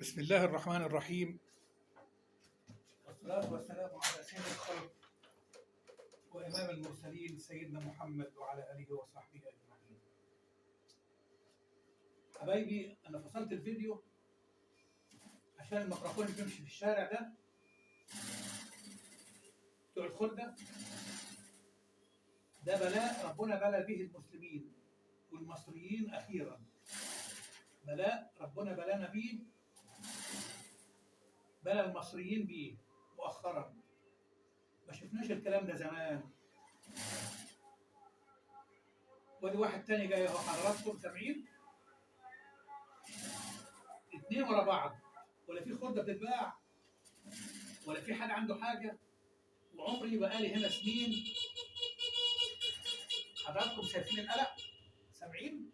بسم الله الرحمن الرحيم، والصلاة والسلام على سيد الخلق وإمام المرسلين سيدنا محمد وعلى آله وصحبه أجمعين. حبايبي، أنا فصلت الفيديو عشان الميكروفون اللي بيمشي في الشارع ده بتوع الخردة ده بلاء ربنا بلى به المسلمين والمصريين أخيرا. بلاء ربنا بلانا بيه، بلى المصريين بيه مؤخرا. ما شفناش الكلام ده زمان. ودي واحد تاني جاي اهو، حضراتكم سامعين؟ اتنين ورا بعض، ولا في خردة بتتباع ولا في حد عنده حاجة. وعمري بقالي هنا سنين. حضراتكم شايفين القلق؟ سامعين؟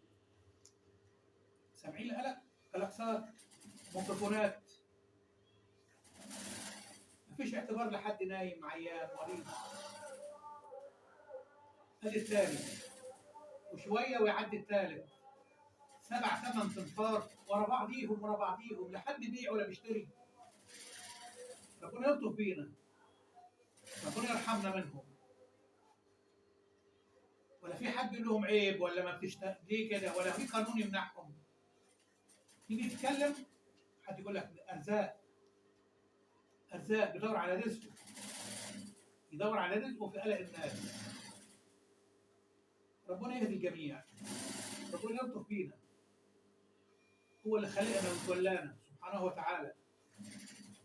سامعين القلق؟ كلاكسات، ميكروفونات. مفيش اعتبار لحد نايم عيان مريض. ادي الثاني، وشوية ويعدي الثالث. 7 8 تنفار ورا بعضيهم لا حد بيبيع ولا بيشتري. ربنا يلطف بينا، ربنا يرحمنا منهم. ولا في حد يقول لهم عيب ولا ما بتشتغل ليه كده، ولا في قانون يمنعهم. تيجي تتكلم حد يقول لك ارزاق، ارزاق بيدور على رزقه، يدور على رزقه في قلق الناس. ربنا يهدي الجميع، ربنا يلطف بينا. هو اللي خلقنا وتولانا سبحانه وتعالى،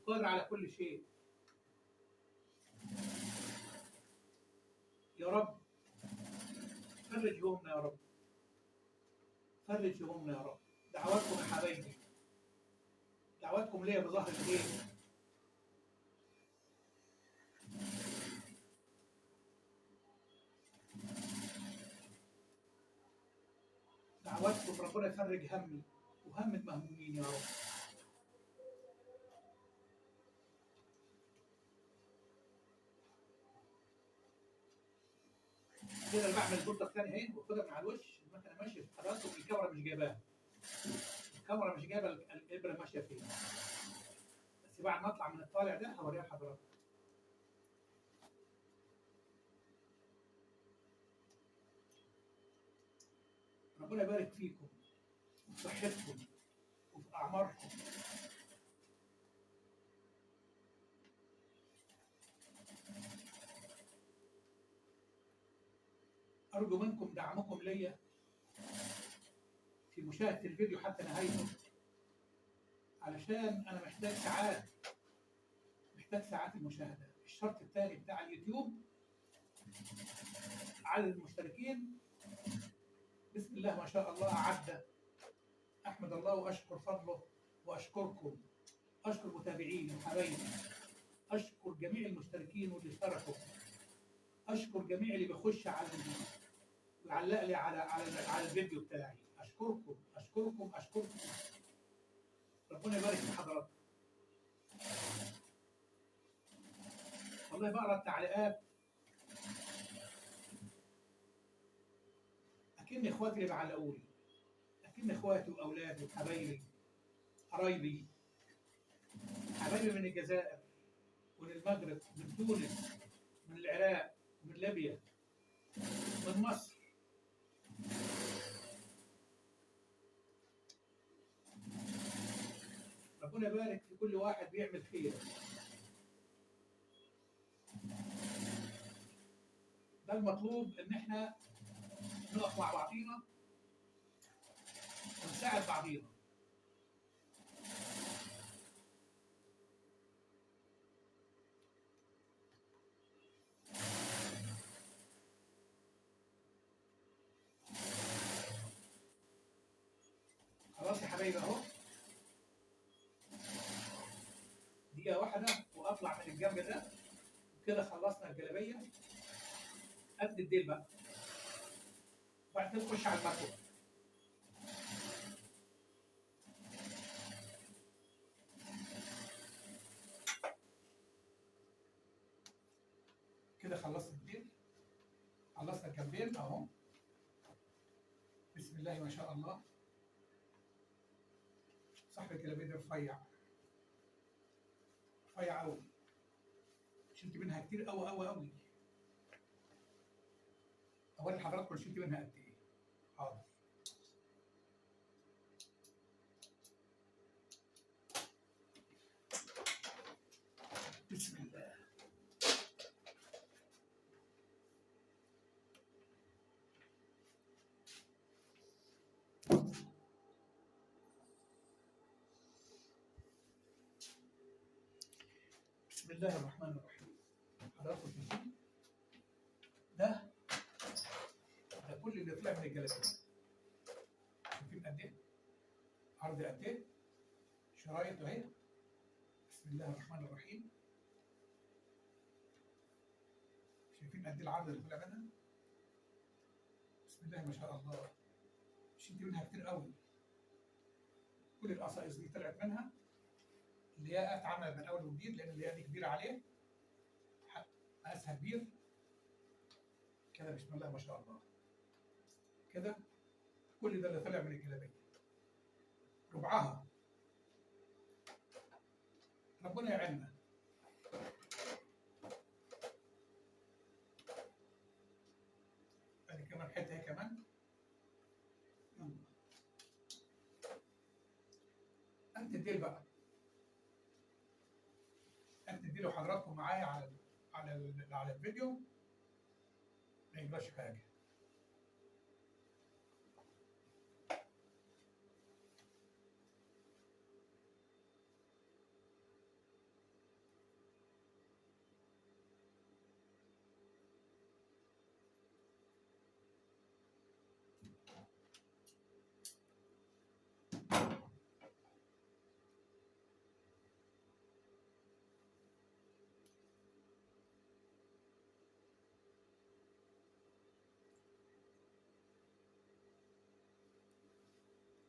قادر على كل شيء. يا رب فرج همومنا، يا رب فرج همومنا يا رب. دعواتكم يا حبايبي، دعواتكم ليا بظهر الخير. دعواتكم ربنا يفرج همي وهم المهمومين يا رب. كده انا بعمل البورده الثانيه اهي واخدها من على الوش. المكنه ماشيه، حضراتكم الكاميرا مش جايباها، الكاميرا مش جايبه الابره ماشيه فين. بس بعد ما اطلع من الطالع ده هوريها لحضراتكم. ربنا يبارك فيكم وفي صحتكم وفي اعماركم. ارجو منكم دعمكم ليا في مشاهده الفيديو حتى نهايته، علشان انا محتاج ساعات المشاهده. الشرط الثاني بتاع اليوتيوب عدد المشتركين بسم الله ما شاء الله أعد. أحمد الله وأشكر فضله وأشكركم، أشكر متابعيني وحبايبي، أشكر جميع المشتركين واللي اشتركوا، أشكر جميع اللي بيخش على ويعلق لي على الفيديو بتاعي. أشكركم أشكركم أشكركم. ربنا يبارك في حضراتكم. والله بقرا التعليقات أكن إخواتي اللي بيعلقوا لي، أكن إخواتي وأولادي وحبايبي، قرايبي، حبايبي من الجزائر ومن المغرب، من تونس، من العراق، من ليبيا، من مصر. ربنا يبارك في كل واحد بيعمل خير. ده المطلوب، ان احنا نقف مع بعضينا ونساعد بعضينا. خلاص يا حبايبي اهو، دقيقة واحدة واطلع من الجنب ده. كده خلصنا الجلابية. قد الديل بقى، وبعد كده نخش على المكوى. كده خلصنا الديل، خلصنا الجنبين اهو. بسم الله ما شاء الله. صاحب الجلابية ده رفيع. رفيعه قوي، شلت منها كتير قوي قوي قوي. اوري لحضراتكم شلت منها قد ايه. حاضر. بسم الله. بسم الله الرحمن الرحيم. حضراتكم شايفين ده كل اللي طلع من الجلابيه. شايفين قد ايه؟ عرض قد ايه؟ شرايط اهي. بسم الله الرحمن الرحيم. شايفين قد ايه العرض اللي طلع منها؟ بسم الله ما شاء الله. شلت منها كتير قوي. كل القصائص دي طلعت منها. الياقة اتعملت من اول وجديد لان الياقة دي كبيره عليه. مقاسها كبير. كده بسم الله ما شاء الله. كده كل ده اللي طلع من الجلابيه. ربعها. ربنا يعيننا. ادي كمان حته اهي كمان. يلا. انت الديل بقى. انت الديل وحضراتكم معايا على الفيديو ما يجراش حاجه.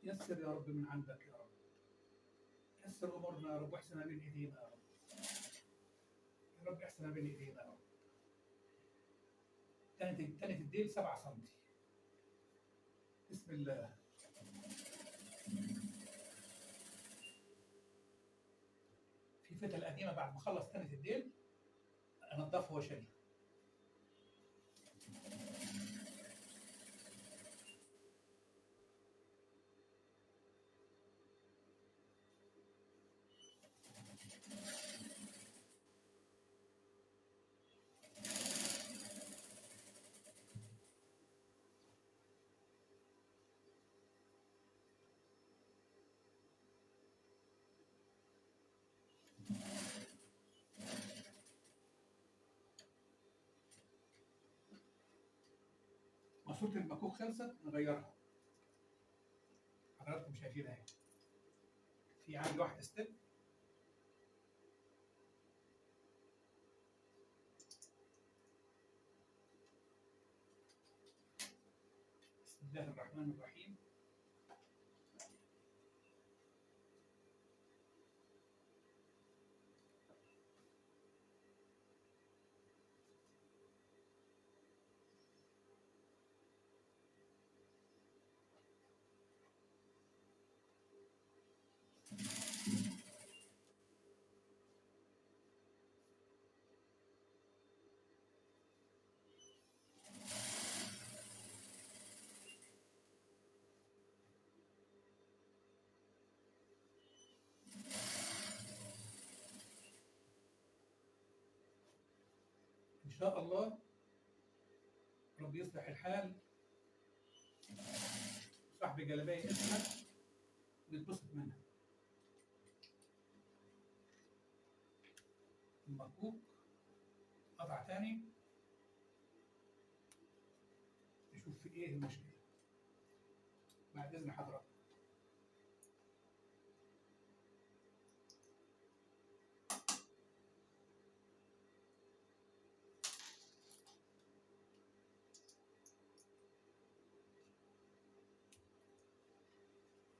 يسر يا رب من عندك يا رب. يسر امورنا يا رب واحسن بين ايدينا يا رب. يا رب احسن بين ايدينا يا رب. تاني الديل 7 سم. بسم الله. في فتل قديمه بعد ما اخلص تاني الديل انضفها واشيلها. ماسوره المكوك خلصت نغيرها. حضراتكم شايفين اهي. في عندي واحده ستيب. بسم الله الرحمن الرحيم. ان شاء الله رب يصلح الحال. صاحب جلابيه اسمك ويتبسط منها. المكوك قطع تاني نشوف في ايه المشكله بعد اذن حضرتك.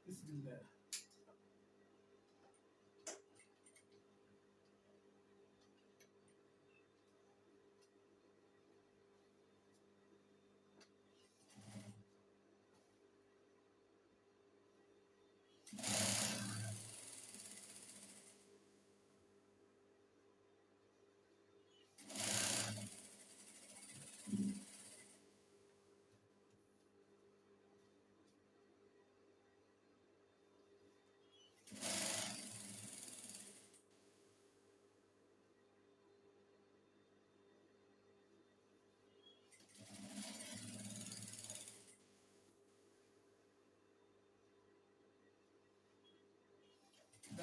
بسم الله.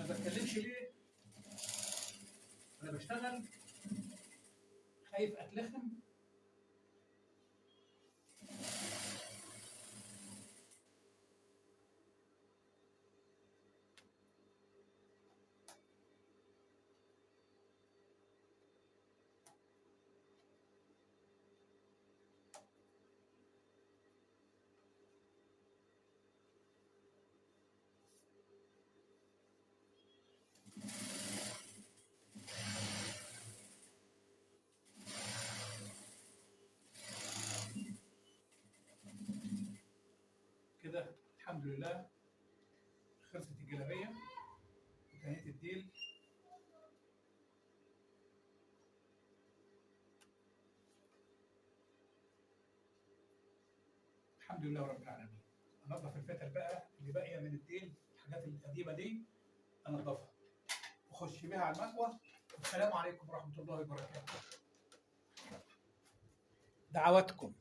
ما بتكلمش ليه؟ انا بشتغل خايف اتلخم. كده الحمد لله خلصت الجلابيه وتهيئه الديل. الحمد لله رب العالمين. انضف الفتل بقى اللي باقيه من الديل، الحاجات القديمه دي انضفها واخش بيها على المكوى. والسلام عليكم ورحمه الله وبركاته. دعواتكم.